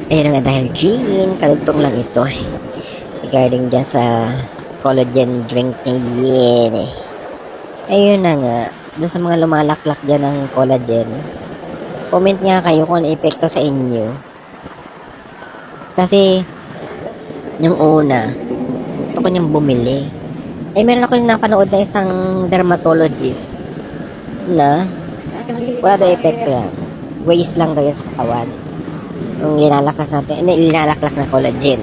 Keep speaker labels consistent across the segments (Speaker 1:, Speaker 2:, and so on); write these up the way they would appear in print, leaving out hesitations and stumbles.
Speaker 1: Ayun nga dahil Jean, kalugtong lang ito eh. Regarding dyan sa collagen drink ni Yen eh. Ayun na nga, doon sa mga lumalaklak dyan ng collagen, comment nga kayo kung ano epekto sa inyo. Kasi, yung una, gusto ko niyang bumili. Eh, meron ako yung napanood na isang dermatologist na wala daw epekto yan. Waste lang daw yan sa katawan. Yung linalaklak natin, linalaklak na collagen.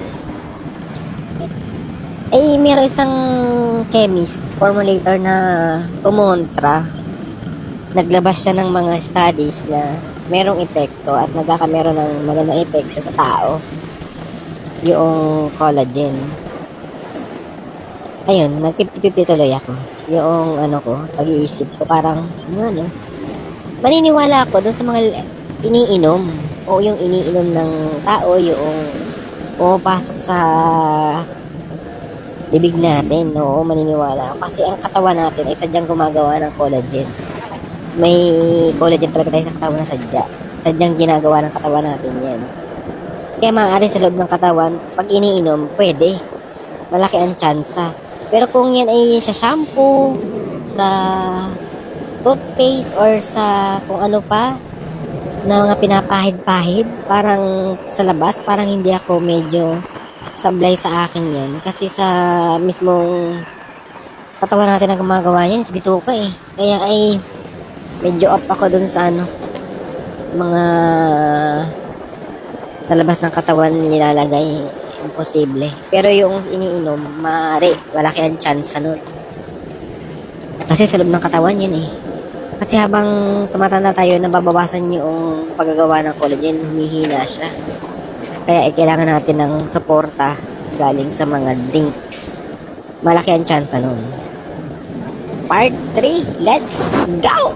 Speaker 1: Eh, meron isang chemist, formulator na kumontra. Naglabas siya ng mga studies na merong epekto at nagkakameron ng magandang epekto sa tao. Yung collagen. Ayun, nag-50-50 tuloy ako. Yung ano ko, pag-iisip ko, parang, ano, maniniwala ako doon sa mga iniinom. O yung iniinom ng tao, yung pumapasok sa bibig natin. Oo, maniniwala ako. Kasi ang katawan natin ay sadyang gumagawa ng collagen. May collagen talaga tayo sa katawan na sadya. Sadyang ginagawa ng katawan natin yan. Kaya maaari sa loob ng katawan, pag iniinom, pwede. Malaki ang tsansa. Pero kung yan ay sa shampoo, sa toothpaste, or sa kung ano pa, na mga pinapahid-pahid, parang sa labas, parang hindi ako medyo sablay sa akin yan. Kasi sa mismong katawan natin na gumagawa yan, sa bituka eh. Kaya ay medyo off ako dun sa ano, mga sa labas ng katawan nilalagay, imposible. Pero yung iniinom, maaari, malaki ang chance nun. Kasi sa loob ng katawan yan eh. Kasi habang tumatanda tayo, nababawasan yung paggagawa ng collagen, humihina siya. Kaya kailangan natin ng suporta galing sa mga drinks. Malaki ang chance nun. Part 3, let's go!